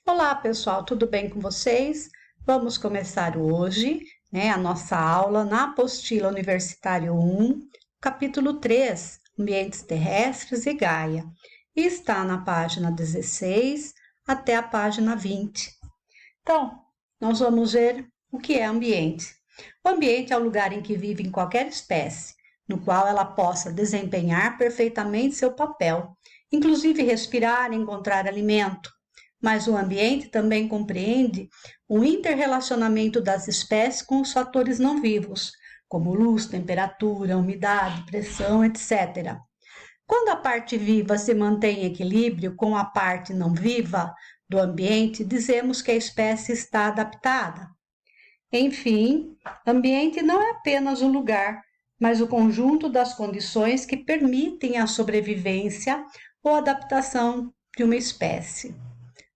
Olá, pessoal, tudo bem com vocês? Vamos começar hoje, a nossa aula na apostila Universitário 1, capítulo 3, Ambientes Terrestres e Gaia. E está na página 16 até a página 20. Então, nós vamos ver o que é ambiente. O ambiente é o lugar em que vive qualquer espécie, no qual ela possa desempenhar perfeitamente seu papel, inclusive respirar e encontrar alimento. Mas o ambiente também compreende o interrelacionamento das espécies com os fatores não vivos, como luz, temperatura, umidade, pressão, etc. Quando a parte viva se mantém em equilíbrio com a parte não viva do ambiente, dizemos que a espécie está adaptada. Enfim, ambiente não é apenas um lugar, mas o conjunto das condições que permitem a sobrevivência ou adaptação de uma espécie.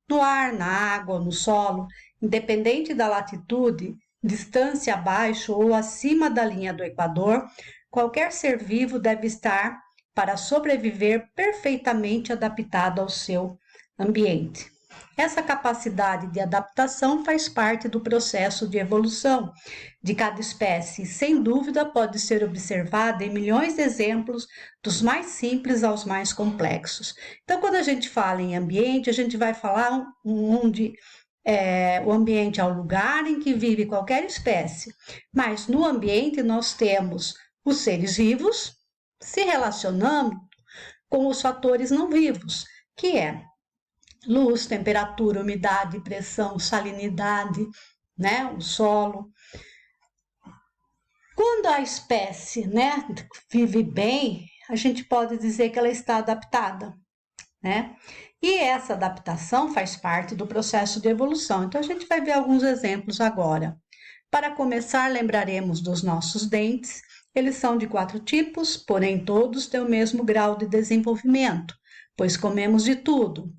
No ar, na água, no solo, independente da latitude, distância abaixo ou acima da linha do Equador, qualquer ser vivo deve estar, para sobreviver, perfeitamente adaptado ao seu ambiente. Essa capacidade de adaptação faz parte do processo de evolução de cada espécie e, sem dúvida, pode ser observada em milhões de exemplos, dos mais simples aos mais complexos. Então, quando a gente fala em ambiente, a gente vai falar onde o ambiente é o lugar em que vive qualquer espécie, mas no ambiente nós temos os seres vivos se relacionando com os fatores não vivos, que é luz, temperatura, umidade, pressão, salinidade, o solo. Quando a espécie, vive bem, a gente pode dizer que ela está adaptada, E essa adaptação faz parte do processo de evolução. Então, a gente vai ver alguns exemplos agora. Para começar, lembraremos dos nossos dentes. Eles são de 4 tipos, porém todos têm o mesmo grau de desenvolvimento, pois comemos de tudo.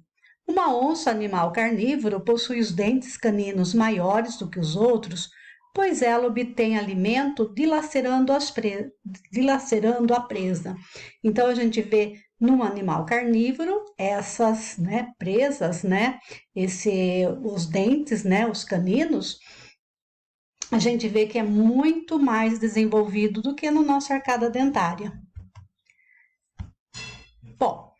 Uma onça, animal carnívoro, possui os dentes caninos maiores do que os outros, pois ela obtém alimento dilacerando a presa. Então, a gente vê num animal carnívoro essas presas, os dentes, os caninos, a gente vê que é muito mais desenvolvido do que no nosso arcada dentária. Bom,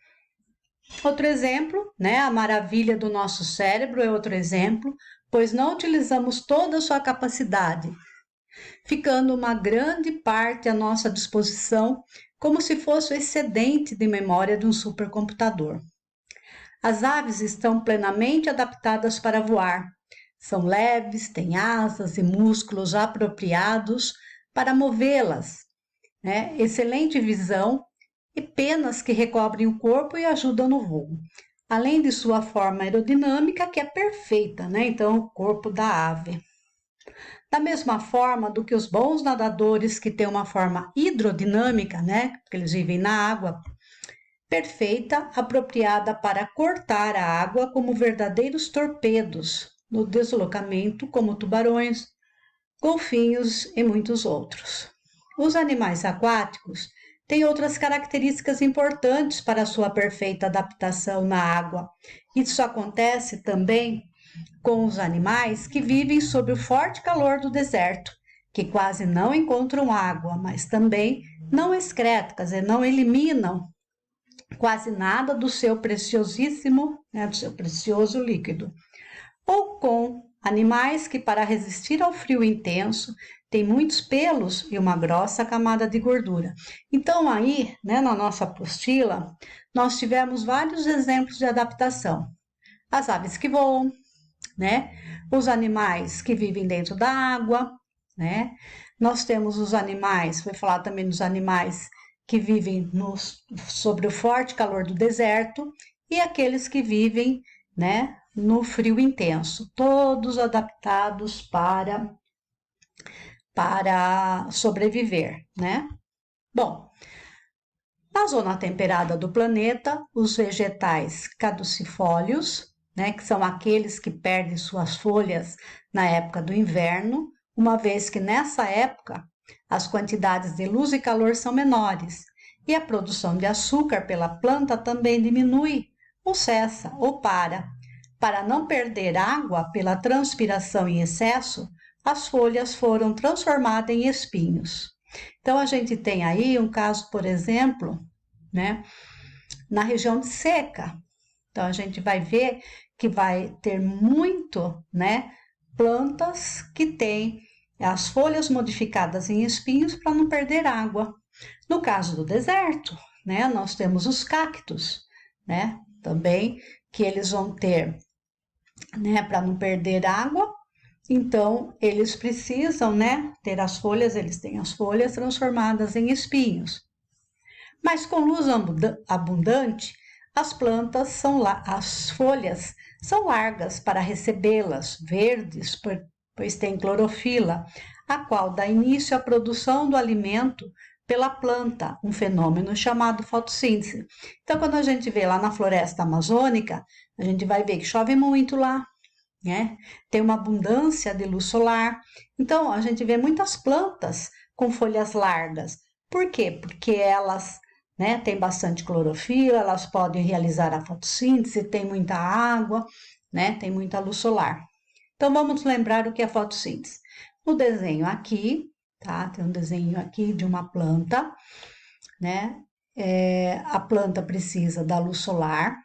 outro exemplo, a maravilha do nosso cérebro é outro exemplo, pois não utilizamos toda a sua capacidade, ficando uma grande parte à nossa disposição, como se fosse o excedente de memória de um supercomputador. As aves estão plenamente adaptadas para voar. São leves, têm asas e músculos apropriados para movê-las, excelente visão e penas que recobrem o corpo e ajudam no voo, além de sua forma aerodinâmica, que é perfeita, Então, o corpo da ave. Da mesma forma do que os bons nadadores que têm uma forma hidrodinâmica, Porque eles vivem na água, perfeita, apropriada para cortar a água como verdadeiros torpedos no deslocamento, como tubarões, golfinhos e muitos outros. Os animais aquáticos têm outras características importantes para a sua perfeita adaptação na água. Isso acontece também com os animais que vivem sob o forte calor do deserto, que quase não encontram água, mas também não excretam, quer dizer, não eliminam quase nada do seu preciosíssimo, do seu precioso líquido. Ou com animais que, para resistir ao frio intenso, têm muitos pelos e uma grossa camada de gordura. Então, aí, na nossa apostila, nós tivemos vários exemplos de adaptação. As aves que voam, os animais que vivem dentro da água, Nós temos os animais, vou falar também dos animais que vivem sobre o forte calor do deserto e aqueles que vivem, no frio intenso, todos adaptados para sobreviver, Bom, na zona temperada do planeta, os vegetais caducifólios, que são aqueles que perdem suas folhas na época do inverno, uma vez que nessa época as quantidades de luz e calor são menores e a produção de açúcar pela planta também diminui ou cessa ou para. Para não perder água pela transpiração em excesso, as folhas foram transformadas em espinhos. Então, a gente tem aí um caso, por exemplo, né, na região de seca. Então, a gente vai ver que vai ter muito, né, plantas que têm as folhas modificadas em espinhos para não perder água. No caso do deserto, né, nós temos os cactos, né, também que eles vão ter, né, para não perder água. Então, eles precisam, né, ter as folhas, eles têm as folhas transformadas em espinhos. Mas com luz abundante, as plantas as folhas são largas para recebê-las, verdes, pois tem clorofila, a qual dá início à produção do alimento pela planta, um fenômeno chamado fotossíntese. Então, quando a gente vê lá na floresta amazônica, a gente vai ver que chove muito lá, né? Tem uma abundância de luz solar. Então, a gente vê muitas plantas com folhas largas. Por quê? Porque elas, né, têm bastante clorofila, elas podem realizar a fotossíntese, tem muita água, né, tem muita luz solar. Então, vamos lembrar o que é fotossíntese. No desenho aqui, tá? Tem um desenho aqui de uma planta, né? A planta precisa da luz solar,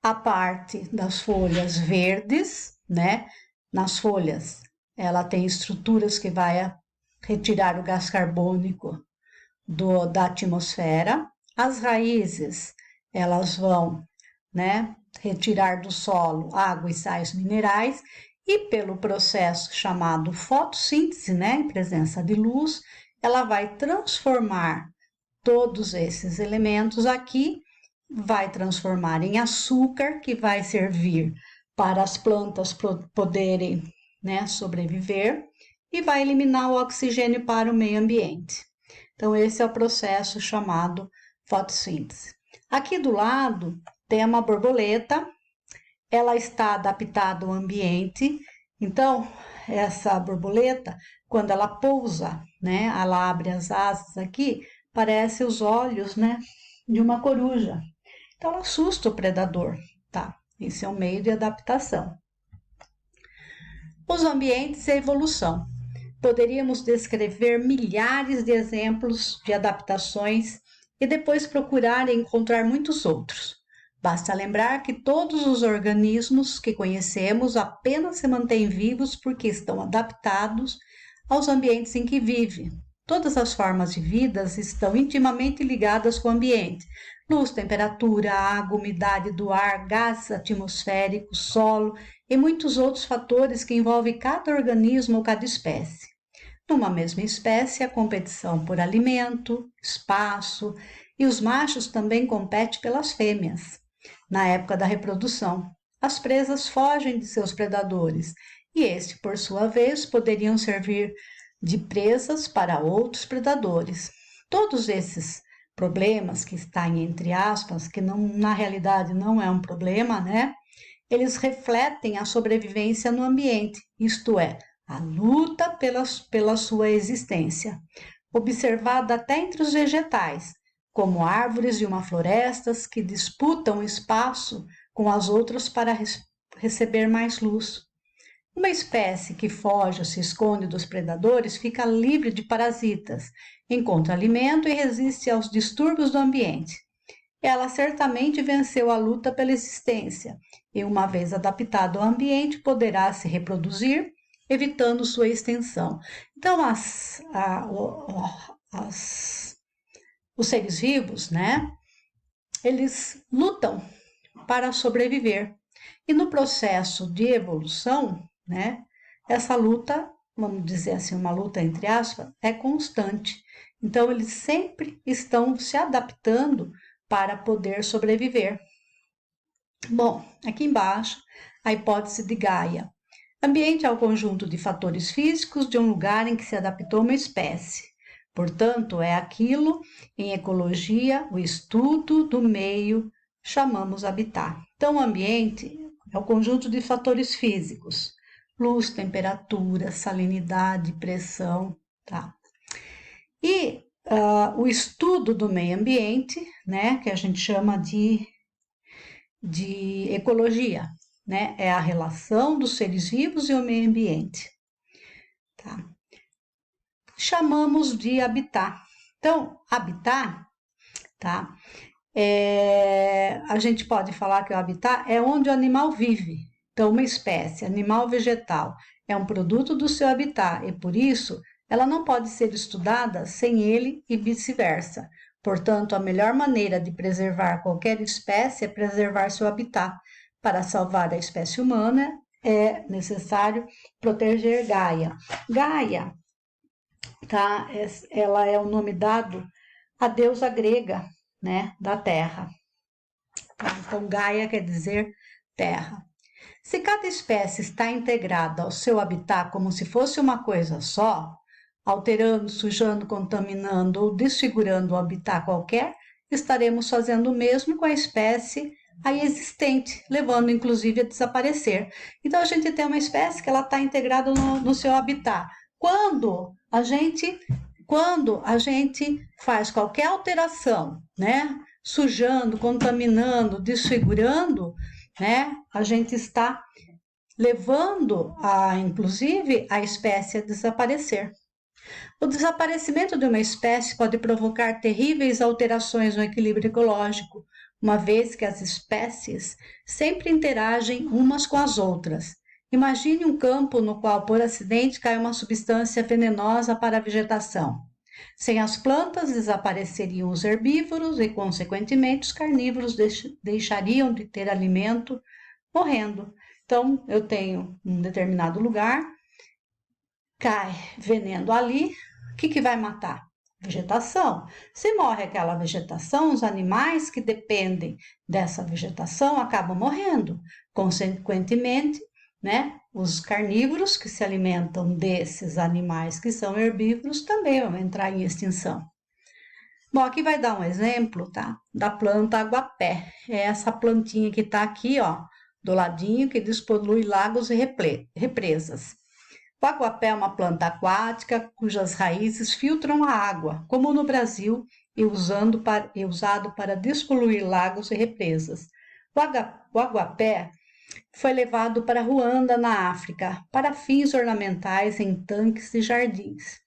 a parte das folhas verdes, né? Nas folhas, ela tem estruturas que vai retirar o gás carbônico da atmosfera. As raízes, elas vão, né, retirar do solo água e sais minerais e pelo processo chamado fotossíntese, né, em presença de luz, ela vai transformar todos esses elementos aqui, vai transformar em açúcar, que vai servir para as plantas poderem, né, sobreviver, e vai eliminar o oxigênio para o meio ambiente. Então, esse é o processo chamado fotossíntese. Aqui do lado tem uma borboleta, ela está adaptada ao ambiente, então essa borboleta, quando ela pousa, né, ela abre as asas aqui, parece os olhos, né, de uma coruja. Então ela assusta o predador, tá? Esse é um meio de adaptação. Os ambientes e a evolução. Poderíamos descrever milhares de exemplos de adaptações e depois procurar encontrar muitos outros. Basta lembrar que todos os organismos que conhecemos apenas se mantêm vivos porque estão adaptados aos ambientes em que vivem. Todas as formas de vida estão intimamente ligadas com o ambiente. Luz, temperatura, água, umidade do ar, gases atmosféricos, solo e muitos outros fatores que envolvem cada organismo ou cada espécie. Numa mesma espécie, a competição por alimento, espaço e os machos também competem pelas fêmeas. Na época da reprodução, as presas fogem de seus predadores e estes, por sua vez, poderiam servir de presas para outros predadores. Todos esses problemas que estão entre aspas, que não, na realidade não é um problema, né? Eles refletem a sobrevivência no ambiente, isto é, a luta pela sua existência, observada até entre os vegetais, como árvores de uma floresta que disputam espaço com as outras para receber mais luz. Uma espécie que foge ou se esconde dos predadores fica livre de parasitas, encontra alimento e resiste aos distúrbios do ambiente. Ela certamente venceu a luta pela existência e, uma vez adaptada ao ambiente, poderá se reproduzir, evitando sua extensão. Então, os seres vivos, né, eles lutam para sobreviver. E no processo de evolução, né, essa luta, vamos dizer assim, uma luta entre aspas, é constante. Então, eles sempre estão se adaptando para poder sobreviver. Bom, aqui embaixo, a hipótese de Gaia. Ambiente é o conjunto de fatores físicos de um lugar em que se adaptou uma espécie. Portanto, é aquilo, em ecologia, o estudo do meio, chamamos habitat. Então, o ambiente é o conjunto de fatores físicos. Luz, temperatura, salinidade, pressão, tá? E o estudo do meio ambiente, né, que a gente chama de de ecologia, né? É a relação dos seres vivos e o meio ambiente, tá? Chamamos de habitat. Então, habitat, tá? A gente pode falar que o habitat é onde o animal vive. Então, uma espécie, animal ou vegetal, é um produto do seu habitat e, por isso, ela não pode ser estudada sem ele e vice-versa. Portanto, a melhor maneira de preservar qualquer espécie é preservar seu habitat. Para salvar a espécie humana, é necessário proteger Gaia. Gaia, tá? Ela é o nome dado à deusa grega, né, da terra. Tá? Então, Gaia quer dizer terra. Se cada espécie está integrada ao seu habitat como se fosse uma coisa só, alterando, sujando, contaminando ou desfigurando um habitat qualquer, estaremos fazendo o mesmo com a espécie aí existente, levando inclusive a desaparecer. Então, a gente tem uma espécie que ela está integrada no seu habitat. Quando a gente faz qualquer alteração, né, sujando, contaminando, desfigurando, né, a gente está levando inclusive a espécie a desaparecer. O desaparecimento de uma espécie pode provocar terríveis alterações no equilíbrio ecológico, uma vez que as espécies sempre interagem umas com as outras. Imagine um campo no qual, por acidente, cai uma substância venenosa para a vegetação. Sem as plantas, desapareceriam os herbívoros e, consequentemente, os carnívoros deixariam de ter alimento, morrendo. Então, eu tenho um determinado lugar, cai veneno ali, o que vai matar? Vegetação. Se morre aquela vegetação, os animais que dependem dessa vegetação acabam morrendo. Consequentemente, né, os carnívoros que se alimentam desses animais que são herbívoros também vão entrar em extinção. Bom, aqui vai dar um exemplo, tá, da planta aguapé. É essa plantinha que está aqui, ó, do ladinho, que despolui lagos e represas. O aguapé é uma planta aquática cujas raízes filtram a água, como no Brasil, e usado para despoluir lagos e represas. O aguapé foi levado para Ruanda, na África, para fins ornamentais em tanques e jardins.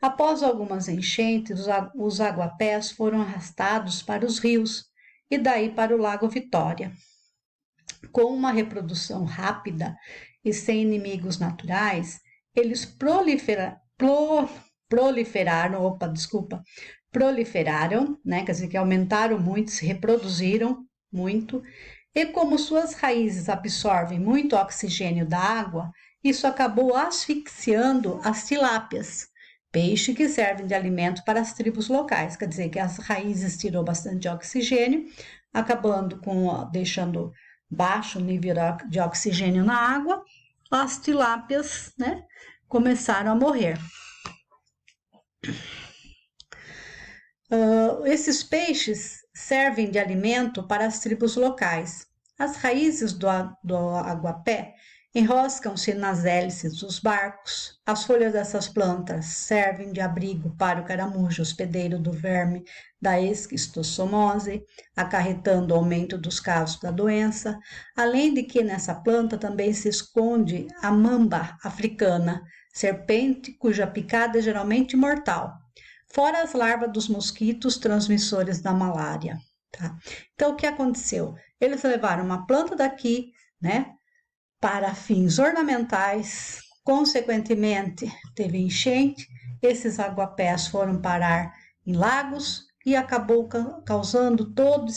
Após algumas enchentes, os aguapés foram arrastados para os rios e daí para o Lago Vitória. Com uma reprodução rápida e sem inimigos naturais, eles proliferaram, né? Quer dizer, que aumentaram muito, se reproduziram muito, e como suas raízes absorvem muito oxigênio da água, isso acabou asfixiando as tilápias, peixe que servem de alimento para as tribos locais. Quer dizer, que as raízes tirou bastante oxigênio, deixando baixo o nível de oxigênio na água, as tilápias, né, começaram a morrer. Esses peixes servem de alimento para as tribos locais. As raízes do aguapé enroscam-se nas hélices dos barcos. As folhas dessas plantas servem de abrigo para o caramujo hospedeiro do verme da esquistossomose, acarretando o aumento dos casos da doença, além de que nessa planta também se esconde a mamba africana, serpente cuja picada é geralmente mortal, fora as larvas dos mosquitos transmissores da malária. Tá? Então, o que aconteceu? Eles levaram uma planta daqui, né, para fins ornamentais, consequentemente, teve enchente, esses aguapés foram parar em lagos e acabou causando todo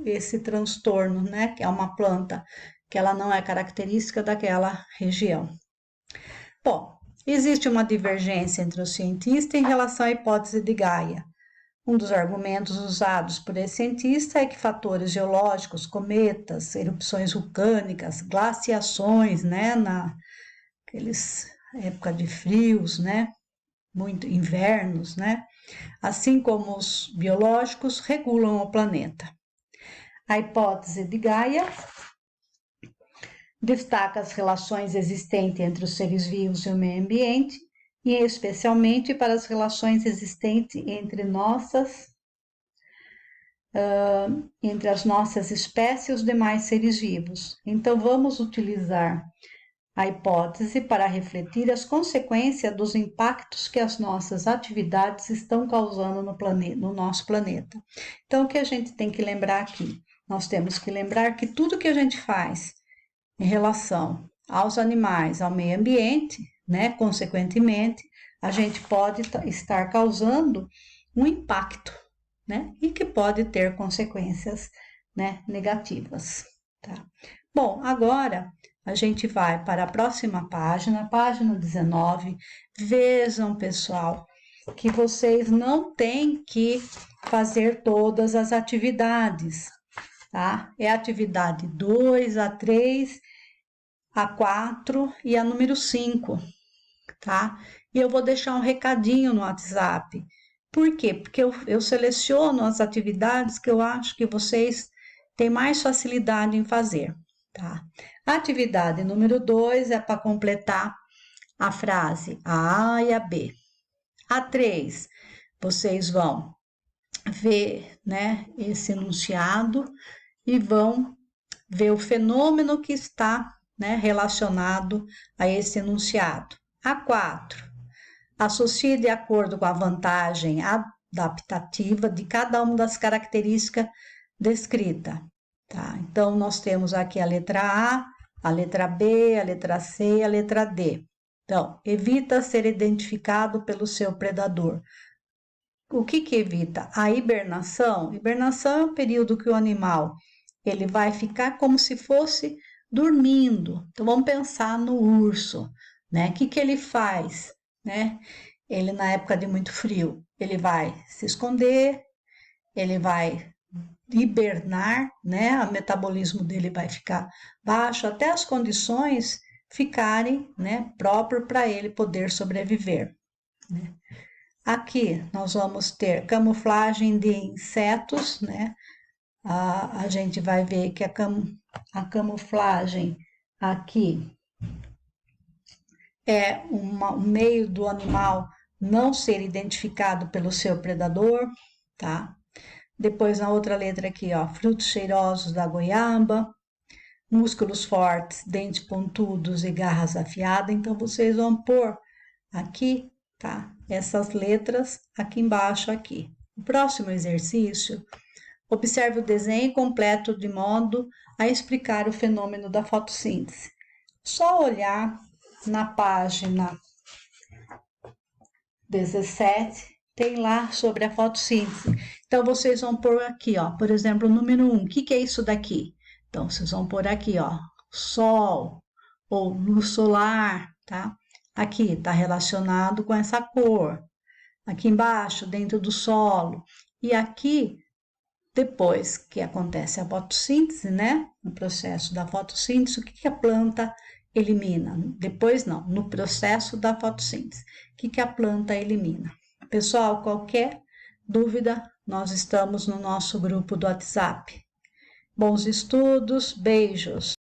esse transtorno, né, que é uma planta que ela não é característica daquela região. Bom, existe uma divergência entre os cientistas em relação à hipótese de Gaia. Um dos argumentos usados por esse cientista é que fatores geológicos, cometas, erupções vulcânicas, glaciações, né, época de frios, né, muito invernos, né, assim como os biológicos regulam o planeta. A hipótese de Gaia destaca as relações existentes entre os seres vivos e o meio ambiente, e especialmente para as relações existentes entre nossas entre as nossas espécies e os demais seres vivos. Então, vamos utilizar a hipótese para refletir as consequências dos impactos que as nossas atividades estão causando no nosso planeta. Então, o que a gente tem que lembrar aqui? Nós temos que lembrar que tudo que a gente faz em relação aos animais, ao meio ambiente, né, consequentemente, a gente pode estar causando um impacto, né, e que pode ter consequências, né, negativas, tá? Bom, agora a gente vai para a próxima página, página 19. Vejam, pessoal, que vocês não têm que fazer todas as atividades, tá? É a atividade 2, a 3, a 4 e a número 5, tá? E eu vou deixar um recadinho no WhatsApp. Por quê? Porque eu seleciono as atividades que eu acho que vocês têm mais facilidade em fazer, tá? A atividade número 2 é para completar a frase a A e a B. A 3, vocês vão ver, né, esse enunciado e vão ver o fenômeno que está, né, relacionado a esse enunciado. A 4, associe de acordo com a vantagem adaptativa de cada uma das características descritas. Tá? Então, nós temos aqui a letra A letra B, a letra C e a letra D. Então, evita ser identificado pelo seu predador. O que evita? A hibernação. Hibernação é o período que o animal ele vai ficar como se fosse dormindo. Então, vamos pensar no urso, né? O que ele faz, né? Ele, na época de muito frio, ele vai se esconder, ele vai hibernar, né? O metabolismo dele vai ficar baixo até as condições ficarem, né, próprias para ele poder sobreviver, né? Aqui nós vamos ter camuflagem de insetos, né? A gente vai ver que a camuflagem aqui é um meio do animal não ser identificado pelo seu predador, tá? Depois na outra letra aqui, ó, frutos cheirosos da goiaba, músculos fortes, dentes pontudos e garras afiadas. Então vocês vão pôr aqui, tá? Essas letras aqui embaixo aqui. O próximo exercício, observe o desenho completo de modo a explicar o fenômeno da fotossíntese. Só olhar na página 17, tem lá sobre a fotossíntese. Então, vocês vão pôr aqui, ó, por exemplo, o número 1. O que é isso daqui? Então, vocês vão pôr aqui, ó, sol ou luz solar, tá? Aqui está relacionado com essa cor. Aqui embaixo, dentro do solo. E aqui, depois que acontece a fotossíntese, né? No processo da fotossíntese, o que a planta elimina? Depois não, no processo da fotossíntese. O que a planta elimina? Pessoal, qualquer dúvida, nós estamos no nosso grupo do WhatsApp. Bons estudos, beijos!